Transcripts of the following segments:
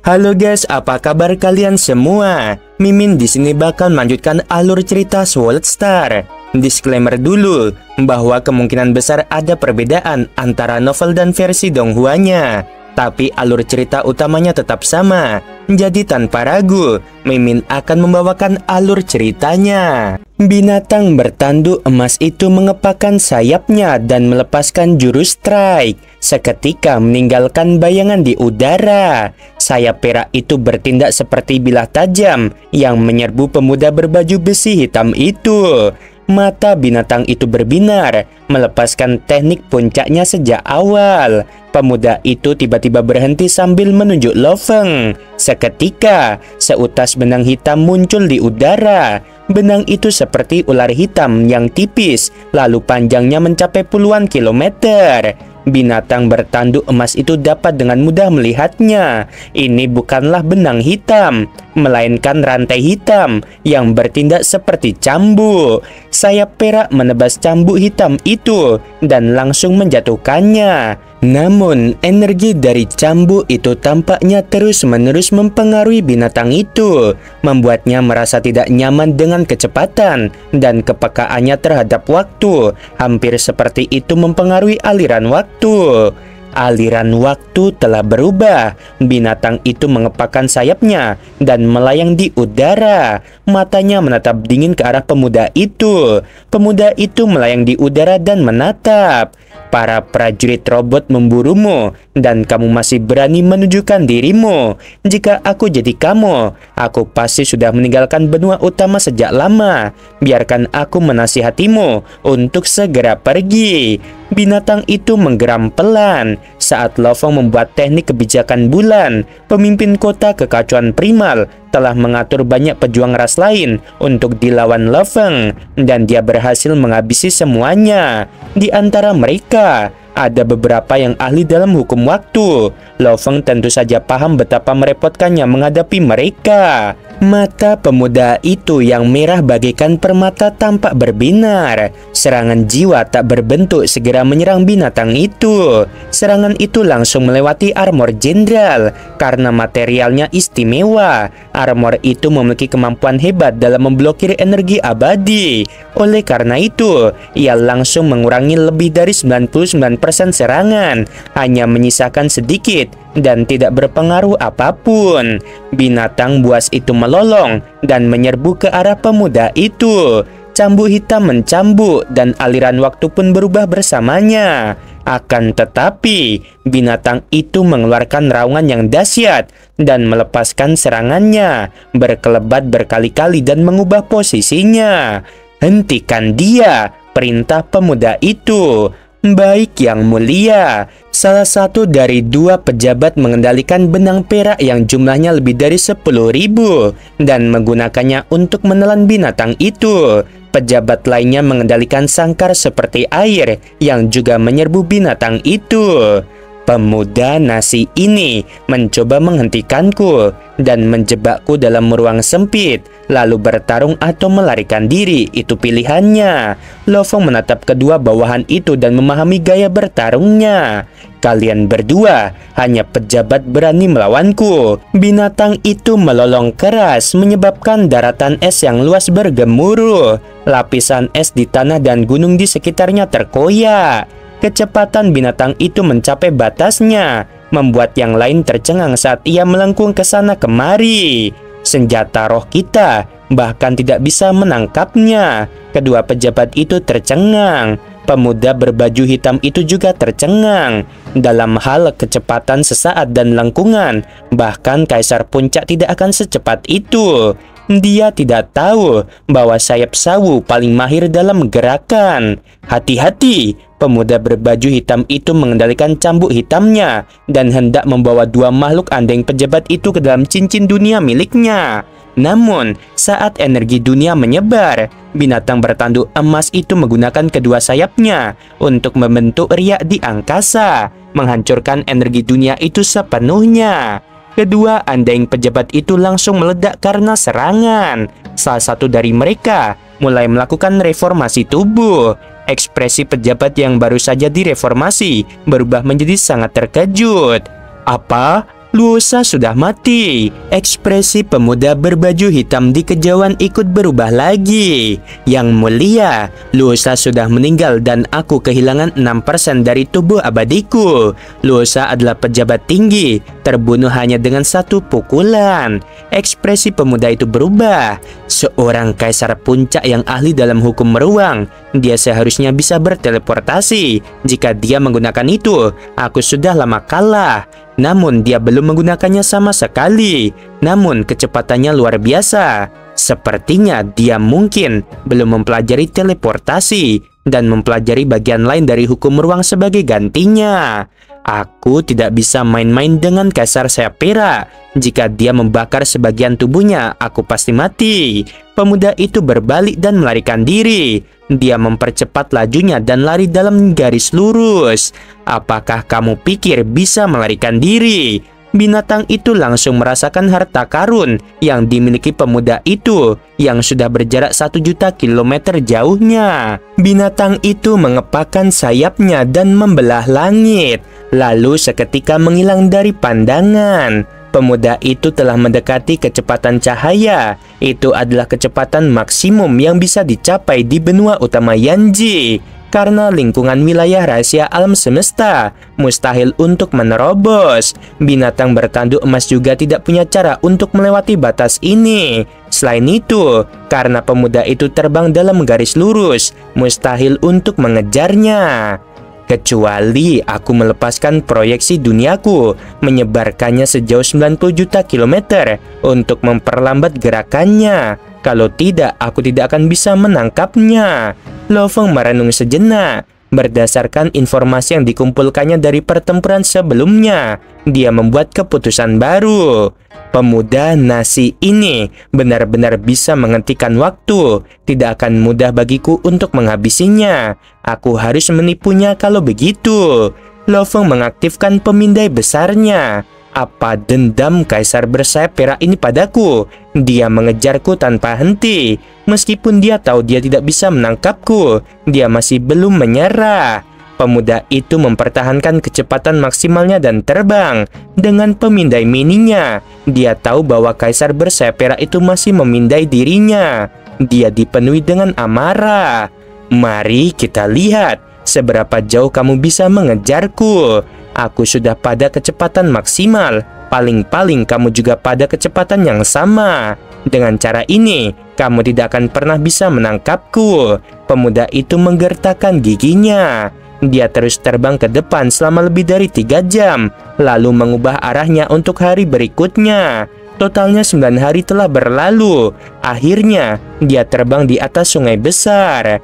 Halo guys, apa kabar kalian semua? Mimin di sini bakal melanjutkan alur cerita Sword Star. Disclaimer dulu bahwa kemungkinan besar ada perbedaan antara novel dan versi Donghua-nya, tapi alur cerita utamanya tetap sama. Jadi tanpa ragu, Mimin akan membawakan alur ceritanya. Binatang bertanduk emas itu mengepakkan sayapnya dan melepaskan jurus strike. Seketika meninggalkan bayangan di udara. Sayap perak itu bertindak seperti bilah tajam yang menyerbu pemuda berbaju besi hitam itu. Mata binatang itu berbinar, melepaskan teknik puncaknya sejak awal. Pemuda itu tiba-tiba berhenti sambil menunjuk Lo Feng. Seketika, seutas benang hitam muncul di udara. Benang itu seperti ular hitam yang tipis, lalu panjangnya mencapai puluhan kilometer. Binatang bertanduk emas itu dapat dengan mudah melihatnya. Ini bukanlah benang hitam, melainkan rantai hitam yang bertindak seperti cambuk. Sayap perak menebas cambuk hitam itu dan langsung menjatuhkannya. Namun, energi dari cambuk itu tampaknya terus-menerus mempengaruhi binatang itu, membuatnya merasa tidak nyaman dengan kecepatan dan kepekaannya terhadap waktu. Hampir seperti itu mempengaruhi aliran waktu. Aliran waktu telah berubah. Binatang itu mengepakkan sayapnya dan melayang di udara. Matanya menatap dingin ke arah pemuda itu. Pemuda itu melayang di udara dan menatap. Para prajurit robot memburumu dan kamu masih berani menunjukkan dirimu. Jika aku jadi kamu, aku pasti sudah meninggalkan benua utama sejak lama. Biarkan aku menasihatimu untuk segera pergi. Binatang itu menggeram pelan saat Lo Feng membuat teknik kebijakan bulan. Pemimpin kota kekacauan primal telah mengatur banyak pejuang ras lain untuk dilawan Lo Feng, dan dia berhasil menghabisi semuanya. Di antara mereka ada beberapa yang ahli dalam hukum waktu. Lo Feng tentu saja paham betapa merepotkannya menghadapi mereka. Mata pemuda itu yang merah bagaikan permata tampak berbinar. Serangan jiwa tak berbentuk segera menyerang binatang itu. Serangan itu langsung melewati armor jenderal karena materialnya istimewa. Armor itu memiliki kemampuan hebat dalam memblokir energi abadi. Oleh karena itu, ia langsung mengurangi lebih dari 99% serangan, hanya menyisakan sedikit dan tidak berpengaruh apapun. Binatang buas itu melolong dan menyerbu ke arah pemuda itu. Cambuk hitam mencambuk dan aliran waktu pun berubah bersamanya. Akan tetapi, binatang itu mengeluarkan raungan yang dahsyat dan melepaskan serangannya, berkelebat berkali-kali dan mengubah posisinya. Hentikan dia, perintah pemuda itu. Baik yang mulia, salah satu dari dua pejabat mengendalikan benang perak yang jumlahnya lebih dari 10.000 dan menggunakannya untuk menelan binatang itu. Pejabat lainnya mengendalikan sangkar seperti air yang juga menyerbu binatang itu. Pemuda nasi ini mencoba menghentikanku dan menjebakku dalam ruang sempit, lalu bertarung atau melarikan diri, itu pilihannya. Lo Feng menatap kedua bawahan itu dan memahami gaya bertarungnya. Kalian berdua hanya pejabat berani melawanku. Binatang itu melolong keras, menyebabkan daratan es yang luas bergemuruh. Lapisan es di tanah dan gunung di sekitarnya terkoyak. Kecepatan binatang itu mencapai batasnya, membuat yang lain tercengang saat ia melengkung ke sana kemari. Senjata roh kita bahkan tidak bisa menangkapnya. Kedua pejabat itu tercengang. Pemuda berbaju hitam itu juga tercengang. Dalam hal kecepatan sesaat dan lengkungan, bahkan Kaisar Puncak tidak akan secepat itu. Dia tidak tahu bahwa sayap sawu paling mahir dalam gerakan. Hati-hati, pemuda berbaju hitam itu mengendalikan cambuk hitamnya dan hendak membawa dua makhluk andeng pejabat itu ke dalam cincin dunia miliknya. Namun, saat energi dunia menyebar, binatang bertanduk emas itu menggunakan kedua sayapnya untuk membentuk riak di angkasa, menghancurkan energi dunia itu sepenuhnya. Kedua andeng pejabat itu langsung meledak karena serangan. Salah satu dari mereka mulai melakukan reformasi tubuh. Ekspresi pejabat yang baru saja direformasi berubah menjadi sangat terkejut. Apa? Luosa sudah mati. Ekspresi pemuda berbaju hitam di kejauhan ikut berubah lagi. Yang mulia, Luosa sudah meninggal dan aku kehilangan 6% dari tubuh abadiku. Luosa adalah pejabat tinggi, terbunuh hanya dengan satu pukulan. Ekspresi pemuda itu berubah. Seorang kaisar puncak yang ahli dalam hukum ruang. Dia seharusnya bisa berteleportasi. Jika dia menggunakan itu, aku sudah lama kalah. Namun dia belum menggunakannya sama sekali. Namun kecepatannya luar biasa. Sepertinya dia mungkin belum mempelajari teleportasi dan mempelajari bagian lain dari hukum ruang sebagai gantinya. Aku tidak bisa main-main dengan Kaisar Sayap Perak. Jika dia membakar sebagian tubuhnya, aku pasti mati. Pemuda itu berbalik dan melarikan diri. Dia mempercepat lajunya dan lari dalam garis lurus. Apakah kamu pikir bisa melarikan diri? Binatang itu langsung merasakan harta karun yang dimiliki pemuda itu yang sudah berjarak 1 juta kilometer jauhnya. Binatang itu mengepakkan sayapnya dan membelah langit, lalu seketika menghilang dari pandangan. Pemuda itu telah mendekati kecepatan cahaya. Itu adalah kecepatan maksimum yang bisa dicapai di benua utama Yanji. Karena lingkungan wilayah rahasia alam semesta mustahil untuk menerobos. Binatang bertanduk emas juga tidak punya cara untuk melewati batas ini. Selain itu, karena pemuda itu terbang dalam garis lurus, mustahil untuk mengejarnya. Kecuali aku melepaskan proyeksi duniaku, menyebarkannya sejauh 90 juta kilometer untuk memperlambat gerakannya. Kalau tidak, aku tidak akan bisa menangkapnya. Lo Feng merenung sejenak. Berdasarkan informasi yang dikumpulkannya dari pertempuran sebelumnya, dia membuat keputusan baru. Pemuda nasi ini benar-benar bisa menghentikan waktu. Tidak akan mudah bagiku untuk menghabisinya. Aku harus menipunya kalau begitu. Lo Feng mengaktifkan pemindai besarnya. Apa dendam Kaisar bersayap perak ini padaku? Dia mengejarku tanpa henti. Meskipun dia tahu dia tidak bisa menangkapku, dia masih belum menyerah. Pemuda itu mempertahankan kecepatan maksimalnya dan terbang. Dengan pemindai mininya, dia tahu bahwa Kaisar bersayap perak itu masih memindai dirinya. Dia dipenuhi dengan amarah. Mari kita lihat seberapa jauh kamu bisa mengejarku. Aku sudah pada kecepatan maksimal. Paling-paling kamu juga pada kecepatan yang sama. Dengan cara ini, kamu tidak akan pernah bisa menangkapku. Pemuda itu menggertakkan giginya. Dia terus terbang ke depan selama lebih dari 3 jam, lalu mengubah arahnya untuk hari berikutnya. Totalnya 9 hari telah berlalu. Akhirnya, dia terbang di atas sungai besar.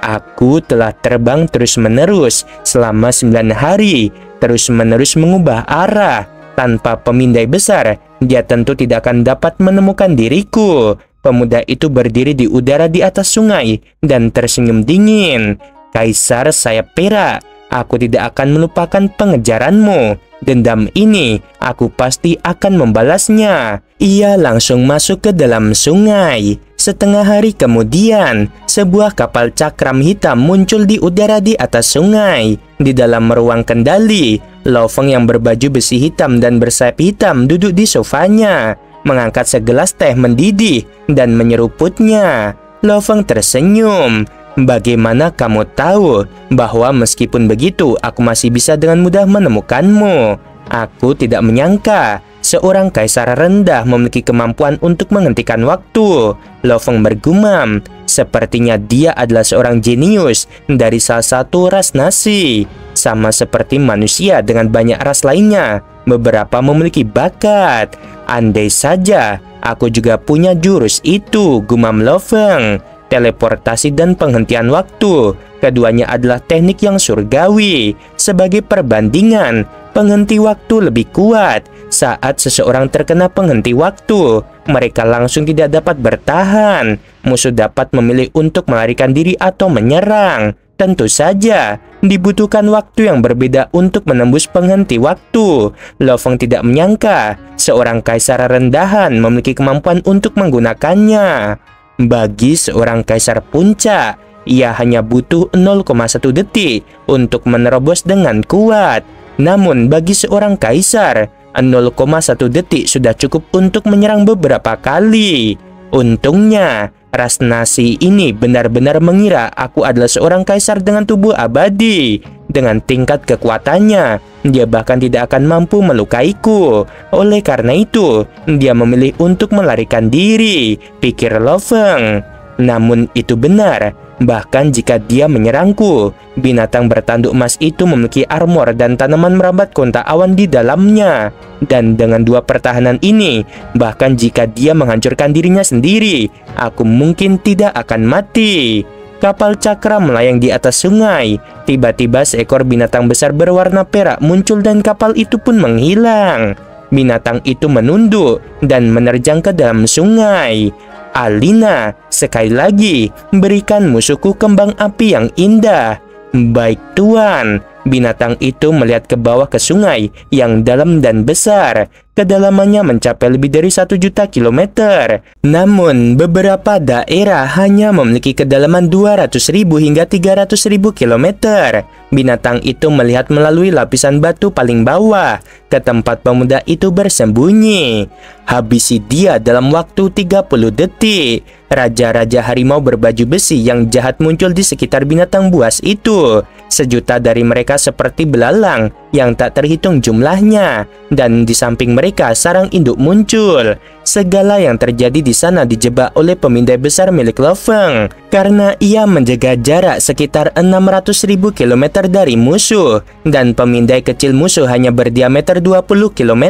Aku telah terbang terus-menerus selama 9 hari, terus-menerus mengubah arah. Tanpa pemindai besar, dia tentu tidak akan dapat menemukan diriku. Pemuda itu berdiri di udara di atas sungai dan tersenyum dingin. Kaisar Sayap Perak, aku tidak akan melupakan pengejaranmu. Dendam ini, aku pasti akan membalasnya. Ia langsung masuk ke dalam sungai. Setengah hari kemudian, sebuah kapal cakram hitam muncul di udara di atas sungai. Di dalam ruang kendali, Lo Feng yang berbaju besi hitam dan bersayap hitam duduk di sofanya, mengangkat segelas teh mendidih dan menyeruputnya. Lo Feng tersenyum. Bagaimana kamu tahu bahwa meskipun begitu, aku masih bisa dengan mudah menemukanmu? Aku tidak menyangka seorang kaisar rendah memiliki kemampuan untuk menghentikan waktu. Lo Feng bergumam. Sepertinya dia adalah seorang jenius dari salah satu ras nasi. Sama seperti manusia dengan banyak ras lainnya, beberapa memiliki bakat. Andai saja aku juga punya jurus itu, gumam Lo Feng. Teleportasi dan penghentian waktu, keduanya adalah teknik yang surgawi. Sebagai perbandingan, penghenti waktu lebih kuat. Saat seseorang terkena penghenti waktu, mereka langsung tidak dapat bertahan. Musuh dapat memilih untuk melarikan diri atau menyerang. Tentu saja, dibutuhkan waktu yang berbeda untuk menembus penghenti waktu. Lo Feng tidak menyangka seorang kaisar rendahan memiliki kemampuan untuk menggunakannya. Bagi seorang kaisar puncak, ia hanya butuh 0,1 detik untuk menerobos dengan kuat. Namun bagi seorang kaisar, 0,1 detik sudah cukup untuk menyerang beberapa kali. Untungnya, Rasnasi ini benar-benar mengira aku adalah seorang kaisar dengan tubuh abadi. Dengan tingkat kekuatannya, dia bahkan tidak akan mampu melukaiku. Oleh karena itu, dia memilih untuk melarikan diri, pikir Lo Feng. Namun itu benar, bahkan jika dia menyerangku, binatang bertanduk emas itu memiliki armor dan tanaman merambat kontak awan di dalamnya. Dan dengan dua pertahanan ini, bahkan jika dia menghancurkan dirinya sendiri, aku mungkin tidak akan mati. Kapal Cakra melayang di atas sungai. Tiba-tiba seekor binatang besar berwarna perak muncul dan kapal itu pun menghilang. Binatang itu menunduk dan menerjang ke dalam sungai. Alina, sekali lagi, berikan musuhku kembang api yang indah. Baik Tuan. Binatang itu melihat ke bawah ke sungai yang dalam dan besar. Kedalamannya mencapai lebih dari 1 juta kilometer. Namun, beberapa daerah hanya memiliki kedalaman 200.000 hingga 300.000 kilometer. Binatang itu melihat melalui lapisan batu paling bawah ke tempat pemuda itu bersembunyi. Habisi dia dalam waktu 30 detik. Raja-raja harimau berbaju besi yang jahat muncul di sekitar binatang buas itu. Sejuta dari mereka seperti belalang yang tak terhitung jumlahnya. Dan di samping mereka sarang induk muncul. Segala yang terjadi di sana dijebak oleh pemindai besar milik Lo Feng, karena ia menjaga jarak sekitar 600.000 km dari musuh, dan pemindai kecil musuh hanya berdiameter 20 km.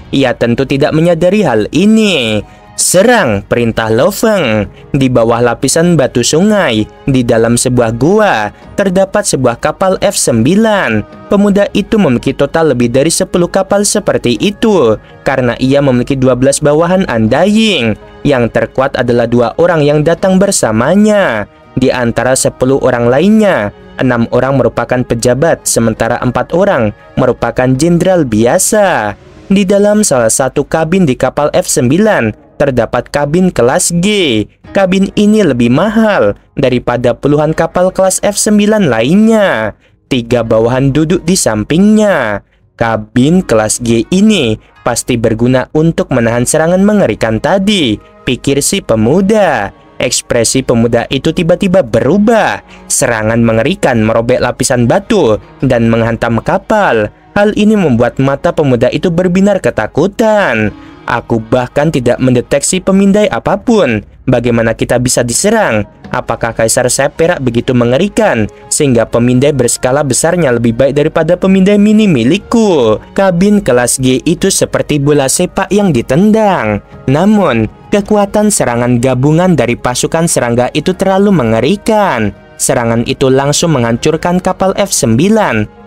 Ia tentu tidak menyadari hal ini. Serang, perintah Lo Feng. Di bawah lapisan batu sungai, di dalam sebuah gua, terdapat sebuah kapal F9. Pemuda itu memiliki total lebih dari 10 kapal seperti itu, karena ia memiliki 12 bawahan Undying. Yang terkuat adalah 2 orang yang datang bersamanya. Di antara 10 orang lainnya, 6 orang merupakan pejabat, sementara 4 orang merupakan jenderal biasa. Di dalam salah satu kabin di kapal F9, terdapat kabin kelas G. Kabin ini lebih mahal daripada puluhan kapal kelas F9 lainnya. 3 bawahan duduk di sampingnya. Kabin kelas G ini pasti berguna untuk menahan serangan mengerikan tadi, pikir si pemuda. Ekspresi pemuda itu tiba-tiba berubah. Serangan mengerikan merobek lapisan batu dan menghantam kapal. Hal ini membuat mata pemuda itu berbinar ketakutan. Aku bahkan tidak mendeteksi pemindai apapun. Bagaimana kita bisa diserang? Apakah kaisar sayap perak begitu mengerikan sehingga pemindai berskala besarnya lebih baik daripada pemindai mini milikku? Kabin kelas G itu seperti bola sepak yang ditendang. Namun, kekuatan serangan gabungan dari pasukan serangga itu terlalu mengerikan. Serangan itu langsung menghancurkan kapal F9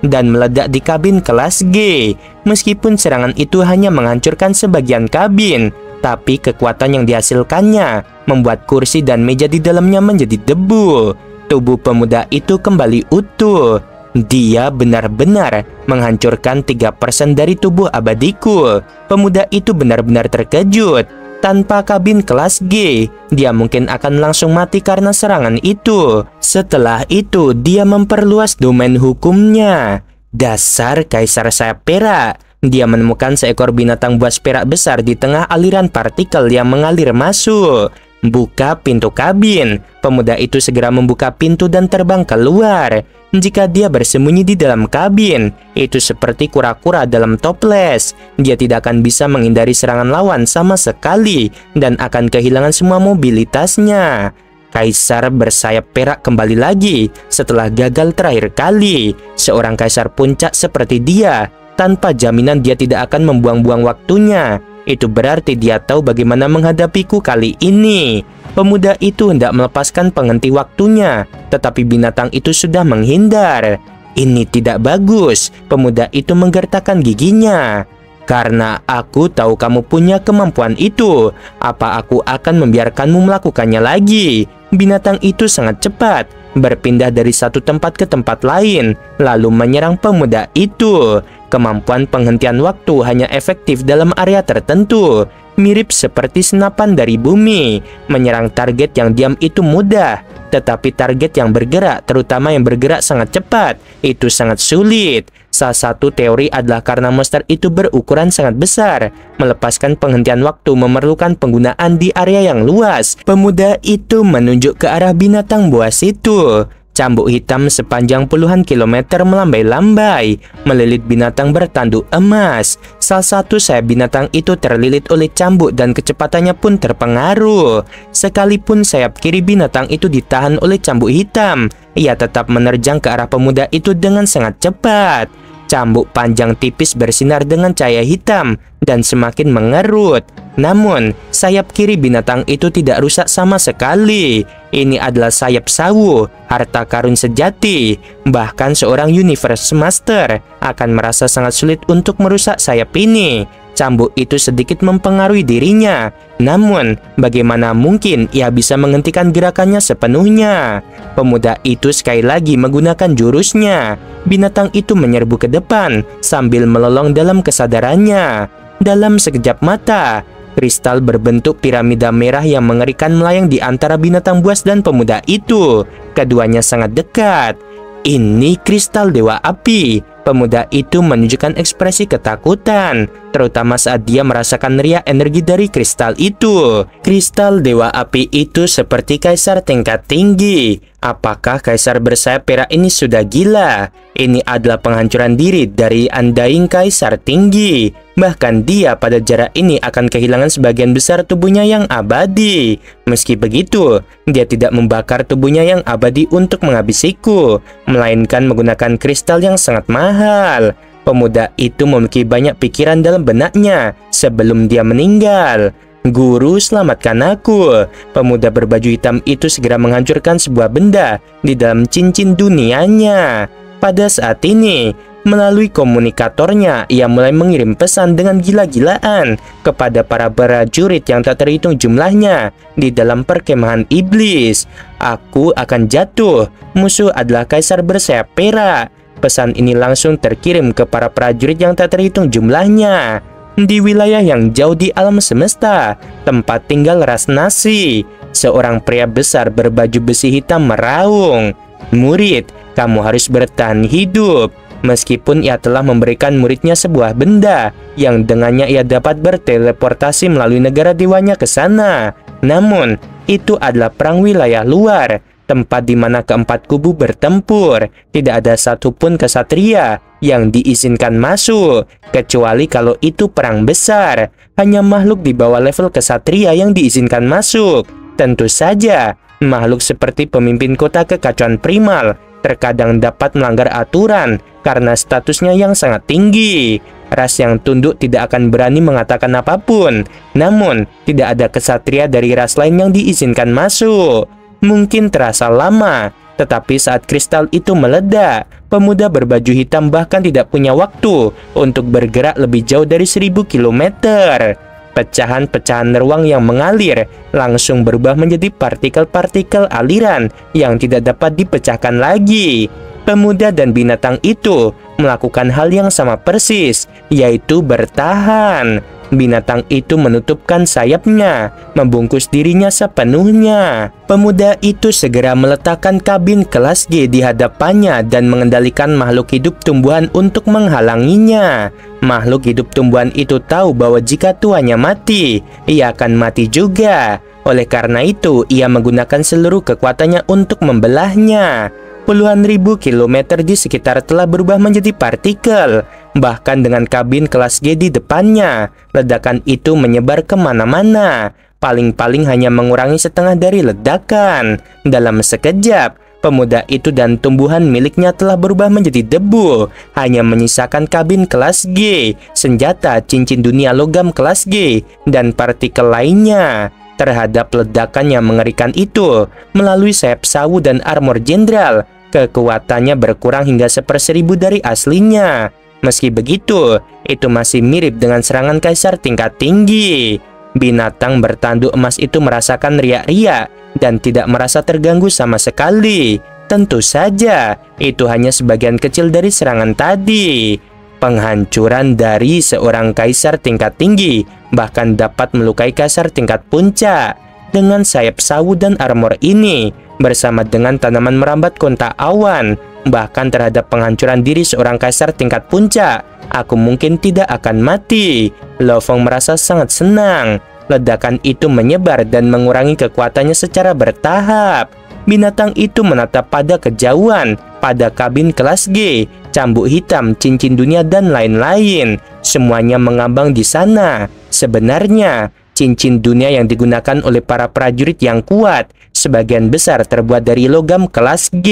dan meledak di kabin kelas G. Meskipun serangan itu hanya menghancurkan sebagian kabin, tapi kekuatan yang dihasilkannya membuat kursi dan meja di dalamnya menjadi debu. Tubuh pemuda itu kembali utuh. Dia benar-benar menghancurkan 3% dari tubuh abadiku. Pemuda itu benar-benar terkejut. Tanpa kabin kelas G, dia mungkin akan langsung mati karena serangan itu. Setelah itu, dia memperluas domain hukumnya. Dasar kaisar sayap perak. Dia menemukan seekor binatang buas perak besar di tengah aliran partikel yang mengalir masuk. Buka pintu kabin. Pemuda itu segera membuka pintu dan terbang keluar. Jika dia bersembunyi di dalam kabin, itu seperti kura-kura dalam toples. Dia tidak akan bisa menghindari serangan lawan sama sekali dan akan kehilangan semua mobilitasnya. Kaisar bersayap perak kembali lagi setelah gagal terakhir kali. Seorang kaisar puncak seperti dia, tanpa jaminan dia tidak akan membuang-buang waktunya. Itu berarti dia tahu bagaimana menghadapiku kali ini. Pemuda itu hendak melepaskan penghenti waktunya, tetapi binatang itu sudah menghindar. Ini tidak bagus. Pemuda itu menggertakkan giginya. Karena aku tahu kamu punya kemampuan itu, apa aku akan membiarkanmu melakukannya lagi? Binatang itu sangat cepat, berpindah dari satu tempat ke tempat lain, lalu menyerang pemuda itu. Kemampuan penghentian waktu hanya efektif dalam area tertentu, mirip seperti senapan dari bumi. Menyerang target yang diam itu mudah, tetapi target yang bergerak, terutama yang bergerak sangat cepat, itu sangat sulit. Salah satu teori adalah karena monster itu berukuran sangat besar, melepaskan penghentian waktu memerlukan penggunaan di area yang luas. Pemuda itu menunjuk ke arah binatang buas itu. Cambuk hitam sepanjang puluhan kilometer melambai-lambai, melilit binatang bertanduk emas. Salah satu sayap binatang itu terlilit oleh cambuk dan kecepatannya pun terpengaruh. Sekalipun sayap kiri binatang itu ditahan oleh cambuk hitam, ia tetap menerjang ke arah pemuda itu dengan sangat cepat. Cambuk panjang tipis bersinar dengan cahaya hitam dan semakin mengerut. Namun, sayap kiri binatang itu tidak rusak sama sekali. Ini adalah sayap sawu, harta karun sejati. Bahkan seorang Universe Master akan merasa sangat sulit untuk merusak sayap ini. Cambuk itu sedikit mempengaruhi dirinya. Namun, bagaimana mungkin ia bisa menghentikan gerakannya sepenuhnya? Pemuda itu sekali lagi menggunakan jurusnya. Binatang itu menyerbu ke depan sambil melolong dalam kesadarannya. Dalam sekejap mata, kristal berbentuk piramida merah yang mengerikan melayang di antara binatang buas dan pemuda itu. Keduanya sangat dekat. Ini kristal dewa api. Pemuda itu menunjukkan ekspresi ketakutan, terutama saat dia merasakan riak energi dari kristal itu. Kristal dewa api itu seperti kaisar tingkat tinggi. Apakah kaisar bersayap perak ini sudah gila? Ini adalah penghancuran diri dari Undying Kaisar tinggi. Bahkan dia pada jarak ini akan kehilangan sebagian besar tubuhnya yang abadi. Meski begitu, dia tidak membakar tubuhnya yang abadi untuk menghabisiku, melainkan menggunakan kristal yang sangat mahal. Pemuda itu memiliki banyak pikiran dalam benaknya sebelum dia meninggal. Guru, selamatkan aku. Pemuda berbaju hitam itu segera menghancurkan sebuah benda di dalam cincin dunianya. Pada saat ini, melalui komunikatornya, ia mulai mengirim pesan dengan gila-gilaan kepada para prajurit yang tak terhitung jumlahnya di dalam perkemahan iblis. Aku akan jatuh. Musuh adalah kaisar bersayap perak. Pesan ini langsung terkirim ke para prajurit yang tak terhitung jumlahnya. Di wilayah yang jauh di alam semesta, tempat tinggal ras nasi, seorang pria besar berbaju besi hitam meraung, "Murid, kamu harus bertahan hidup." Meskipun ia telah memberikan muridnya sebuah benda yang dengannya ia dapat berteleportasi melalui negara dewanya ke sana. Namun, itu adalah perang wilayah luar, tempat di mana keempat kubu bertempur. Tidak ada satupun kesatria yang diizinkan masuk, kecuali kalau itu perang besar. Hanya makhluk di bawah level kesatria yang diizinkan masuk. Tentu saja, makhluk seperti pemimpin kota kekacauan primal terkadang dapat melanggar aturan karena statusnya yang sangat tinggi. Ras yang tunduk tidak akan berani mengatakan apapun. Namun, tidak ada kesatria dari ras lain yang diizinkan masuk. Mungkin terasa lama, tetapi saat kristal itu meledak, pemuda berbaju hitam bahkan tidak punya waktu untuk bergerak lebih jauh dari 1000 kilometer. Pecahan-pecahan ruang yang mengalir langsung berubah menjadi partikel-partikel aliran yang tidak dapat dipecahkan lagi. Pemuda dan binatang itu melakukan hal yang sama persis, yaitu bertahan. Binatang itu menutupkan sayapnya, membungkus dirinya sepenuhnya. Pemuda itu segera meletakkan kabin kelas G di hadapannya dan mengendalikan makhluk hidup tumbuhan untuk menghalanginya. Makhluk hidup tumbuhan itu tahu bahwa jika tuannya mati, ia akan mati juga. Oleh karena itu, ia menggunakan seluruh kekuatannya untuk membelahnya. Puluhan ribu kilometer di sekitar telah berubah menjadi partikel. Bahkan dengan kabin kelas G di depannya, ledakan itu menyebar kemana-mana. Paling-paling hanya mengurangi setengah dari ledakan. Dalam sekejap, pemuda itu dan tumbuhan miliknya telah berubah menjadi debu. Hanya menyisakan kabin kelas G, senjata, cincin dunia logam kelas G, dan partikel lainnya. Terhadap ledakan yang mengerikan itu, melalui sayap sawu dan armor jenderal, kekuatannya berkurang hingga 1/1000 dari aslinya. Meski begitu, itu masih mirip dengan serangan kaisar tingkat tinggi. Binatang bertanduk emas itu merasakan riak-riak dan tidak merasa terganggu sama sekali. Tentu saja, itu hanya sebagian kecil dari serangan tadi. Penghancuran dari seorang kaisar tingkat tinggi bahkan dapat melukai kaisar tingkat puncak. Dengan sayap sawu dan armor ini, bersama dengan tanaman merambat kontak awan, bahkan terhadap penghancuran diri seorang kaisar tingkat puncak, aku mungkin tidak akan mati. Lo Fong merasa sangat senang. Ledakan itu menyebar dan mengurangi kekuatannya secara bertahap. Binatang itu menatap pada kejauhan, pada kabin kelas G, cambuk hitam, cincin dunia, dan lain-lain. Semuanya mengambang di sana. Sebenarnya, cincin dunia yang digunakan oleh para prajurit yang kuat sebagian besar terbuat dari logam kelas G.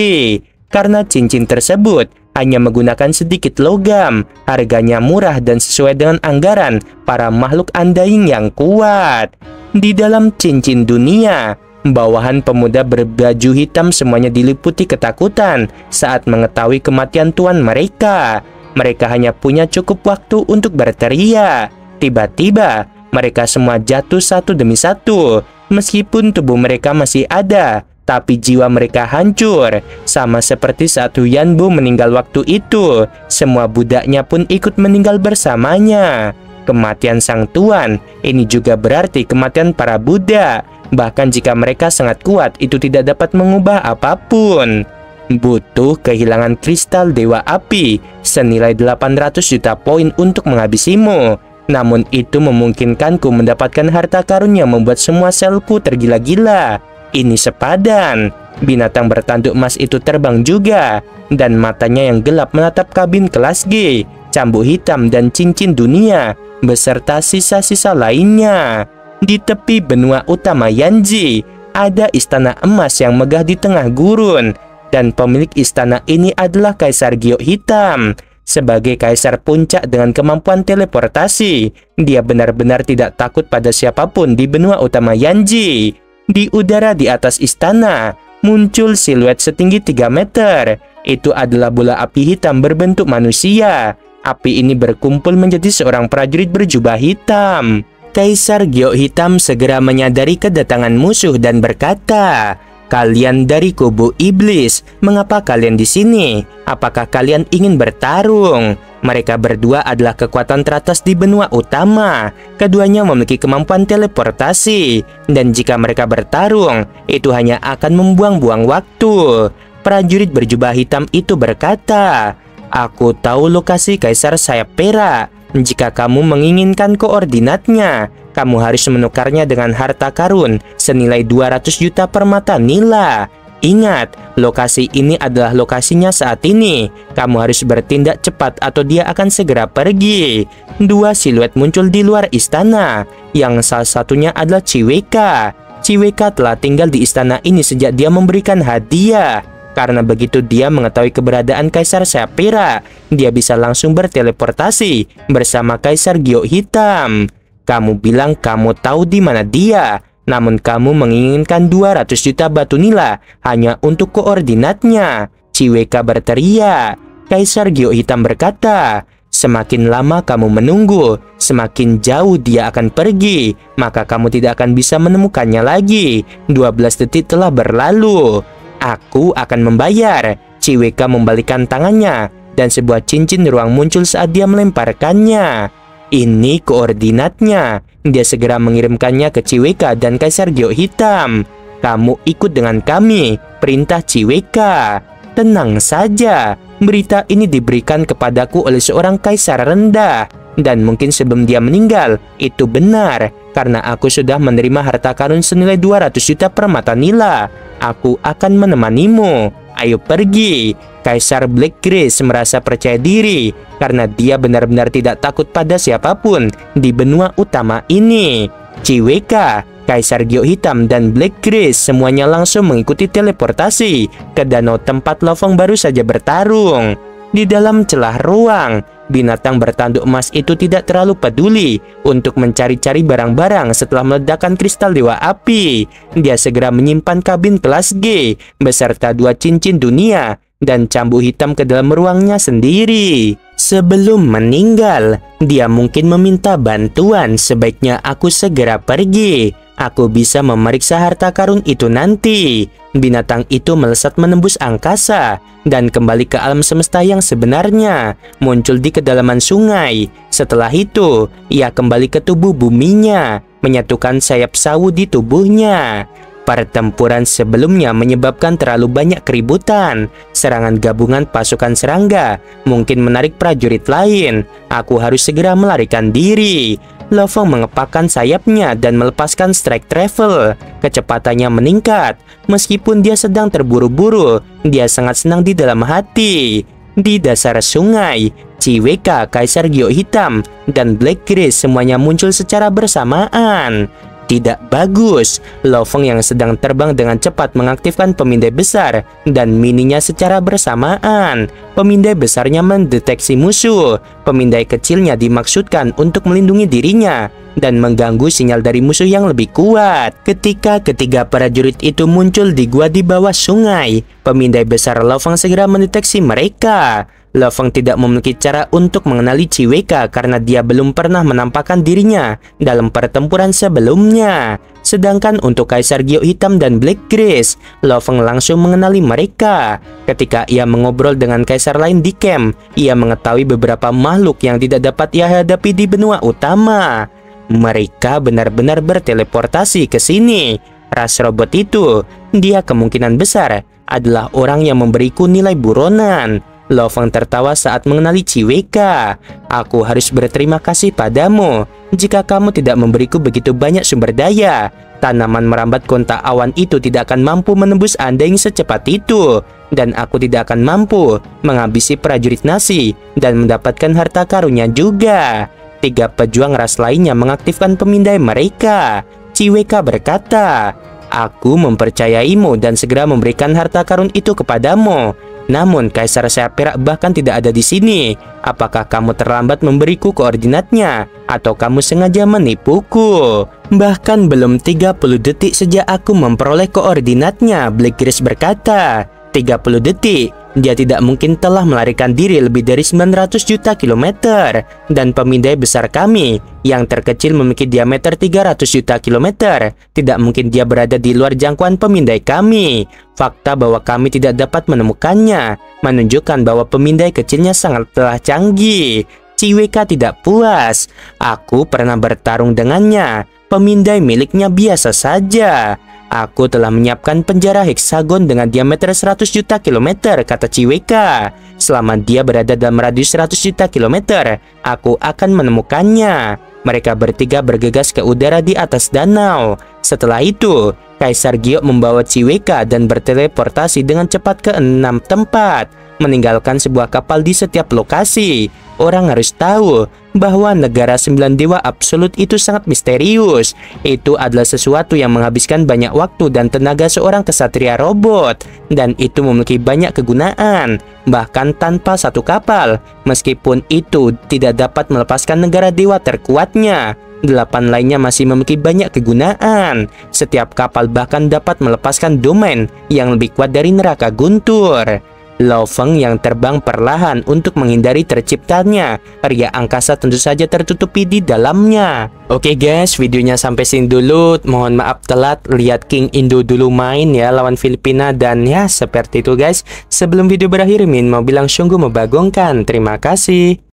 Karena cincin tersebut hanya menggunakan sedikit logam, harganya murah dan sesuai dengan anggaran para makhluk undying yang kuat. Di dalam cincin dunia, bawahan pemuda berbaju hitam semuanya diliputi ketakutan saat mengetahui kematian tuan mereka. Mereka hanya punya cukup waktu untuk berteriak. Tiba-tiba, mereka semua jatuh satu demi satu. Meskipun tubuh mereka masih ada, tapi jiwa mereka hancur. Sama seperti saat Huyan Bu meninggal waktu itu, semua budaknya pun ikut meninggal bersamanya. Kematian sang tuan, ini juga berarti kematian para budak. Bahkan jika mereka sangat kuat, itu tidak dapat mengubah apapun. Butuh kehilangan kristal Dewa Api senilai 800 juta poin untuk menghabisimu. Namun itu memungkinkanku mendapatkan harta karun yang membuat semua selku tergila-gila. Ini sepadan. Binatang bertanduk emas itu terbang juga, dan matanya yang gelap menatap kabin kelas G, cambuk hitam, dan cincin dunia, beserta sisa-sisa lainnya. Di tepi benua utama Yanji, ada istana emas yang megah di tengah gurun, dan pemilik istana ini adalah Kaisar Giok Hitam. Sebagai kaisar puncak dengan kemampuan teleportasi, dia benar-benar tidak takut pada siapapun di benua utama Yanji. Di udara di atas istana, muncul siluet setinggi 3 meter. Itu adalah bola api hitam berbentuk manusia. Api ini berkumpul menjadi seorang prajurit berjubah hitam. Kaisar Giok Hitam segera menyadari kedatangan musuh dan berkata, "Kalian dari kubu iblis, mengapa kalian di sini? Apakah kalian ingin bertarung?" Mereka berdua adalah kekuatan teratas di benua utama. Keduanya memiliki kemampuan teleportasi, dan jika mereka bertarung, itu hanya akan membuang-buang waktu. Prajurit berjubah hitam itu berkata, "Aku tahu lokasi Kaisar Sayap Perak. Jika kamu menginginkan koordinatnya, kamu harus menukarnya dengan harta karun senilai 200 juta permata nila. Ingat, lokasi ini adalah lokasinya saat ini. Kamu harus bertindak cepat atau dia akan segera pergi." Dua siluet muncul di luar istana, yang salah satunya adalah Ciweka. Ciweka telah tinggal di istana ini sejak dia memberikan hadiah. Karena begitu dia mengetahui keberadaan Kaisar Sayap Perak, dia bisa langsung berteleportasi bersama Kaisar Giok Hitam. "Kamu bilang kamu tahu di mana dia, namun kamu menginginkan 200 juta batu nila hanya untuk koordinatnya," Ciweka berteriak. Kaisar Giok Hitam berkata, "Semakin lama kamu menunggu, semakin jauh dia akan pergi, maka kamu tidak akan bisa menemukannya lagi. 12 detik telah berlalu. Aku akan membayar." Ciweka membalikkan tangannya, dan sebuah cincin ruang muncul saat dia melemparkannya. Ini koordinatnya. Dia segera mengirimkannya ke Ciweka dan Kaisar Giok Hitam. "Kamu ikut dengan kami," perintah Ciweka. "Tenang saja, berita ini diberikan kepadaku oleh seorang kaisar rendah. Dan mungkin sebelum dia meninggal, itu benar. Karena aku sudah menerima harta karun senilai 200 juta permata nila. Aku akan menemanimu. Ayo pergi." Kaisar Black Grace merasa percaya diri karena dia benar-benar tidak takut pada siapapun di benua utama ini. Ciweka, Kaisar Giok Hitam, dan Black Grace semuanya langsung mengikuti teleportasi ke danau tempat Lo Fong baru saja bertarung. Di dalam celah ruang, binatang bertanduk emas itu tidak terlalu peduli untuk mencari-cari barang-barang setelah meledakkan kristal Dewa Api. Dia segera menyimpan kabin kelas G beserta 2 cincin dunia dan cambuk hitam ke dalam ruangnya sendiri. Sebelum meninggal, dia mungkin meminta bantuan. "Sebaiknya aku segera pergi. Aku bisa memeriksa harta karun itu nanti." Binatang itu melesat menembus angkasa dan kembali ke alam semesta yang sebenarnya, muncul di kedalaman sungai. Setelah itu, ia kembali ke tubuh buminya, menyatukan sayap sawu di tubuhnya. Pertempuran sebelumnya menyebabkan terlalu banyak keributan. Serangan gabungan pasukan serangga mungkin menarik prajurit lain. Aku harus segera melarikan diri. Lo Feng mengepakkan sayapnya dan melepaskan strike travel. Kecepatannya meningkat. Meskipun dia sedang terburu-buru, dia sangat senang di dalam hati. Di dasar sungai, Chiweka, Kaisar Giok Hitam, dan Black Grace semuanya muncul secara bersamaan. Tidak bagus. Lo Feng yang sedang terbang dengan cepat mengaktifkan pemindai besar dan mininya secara bersamaan. Pemindai besarnya mendeteksi musuh. Pemindai kecilnya dimaksudkan untuk melindungi dirinya dan mengganggu sinyal dari musuh yang lebih kuat. Ketika ketiga prajurit itu muncul di gua di bawah sungai, pemindai besar Lo Feng segera mendeteksi mereka. Lo Feng tidak memiliki cara untuk mengenali Chiweka karena dia belum pernah menampakkan dirinya dalam pertempuran sebelumnya. Sedangkan untuk Kaisar Giok Hitam dan Black Grace, Lo Feng langsung mengenali mereka. Ketika ia mengobrol dengan kaisar lain di camp, ia mengetahui beberapa makhluk yang tidak dapat ia hadapi di benua utama. Mereka benar-benar berteleportasi ke sini. Ras robot itu, dia kemungkinan besar adalah orang yang memberiku nilai buronan. Lo Feng tertawa saat mengenali Chiweka. Aku harus berterima kasih padamu. Jika kamu tidak memberiku begitu banyak sumber daya, tanaman merambat kontak awan itu tidak akan mampu menembus Anda yang secepat itu. Dan aku tidak akan mampu menghabisi prajurit nasi dan mendapatkan harta karunnya juga. Tiga pejuang ras lainnya mengaktifkan pemindai mereka. Chiweka berkata, aku mempercayaimu dan segera memberikan harta karun itu kepadamu. Namun Kaisar Sayap Perak bahkan tidak ada di sini. Apakah kamu terlambat memberiku koordinatnya? Atau kamu sengaja menipuku? Bahkan belum 30 detik sejak aku memperoleh koordinatnya, Black Grace berkata. 30 detik? Dia tidak mungkin telah melarikan diri lebih dari 900 juta kilometer. Dan pemindai besar kami, yang terkecil memiliki diameter 300 juta kilometer, tidak mungkin dia berada di luar jangkauan pemindai kami. Fakta bahwa kami tidak dapat menemukannya menunjukkan bahwa pemindai kecilnya sangatlah canggih. Chiweka tidak puas. Aku pernah bertarung dengannya. Pemindai miliknya biasa saja. Aku telah menyiapkan penjara heksagon dengan diameter 100 juta kilometer, kata Chiweka. Selama dia berada dalam radius 100 juta kilometer, aku akan menemukannya. Mereka bertiga bergegas ke udara di atas danau. Setelah itu, Kaisar Giok membawa Chiweka dan berteleportasi dengan cepat ke 6 tempat, meninggalkan sebuah kapal di setiap lokasi. Orang harus tahu bahwa negara 9 dewa absolut itu sangat misterius. Itu adalah sesuatu yang menghabiskan banyak waktu dan tenaga seorang kesatria robot. Dan itu memiliki banyak kegunaan, bahkan tanpa satu kapal. Meskipun itu tidak dapat melepaskan negara dewa terkuatnya, 8 lainnya masih memiliki banyak kegunaan. Setiap kapal bahkan dapat melepaskan domain yang lebih kuat dari neraka guntur. Lo Feng yang terbang perlahan untuk menghindari terciptanya ria angkasa tentu saja tertutupi di dalamnya. Oke guys, videonya sampai sini dulu. Mohon maaf telat, lihat King Indo dulu main ya lawan Filipina. Dan ya seperti itu guys. Sebelum video berakhir, Min mau bilang sungguh membagongkan. Terima kasih.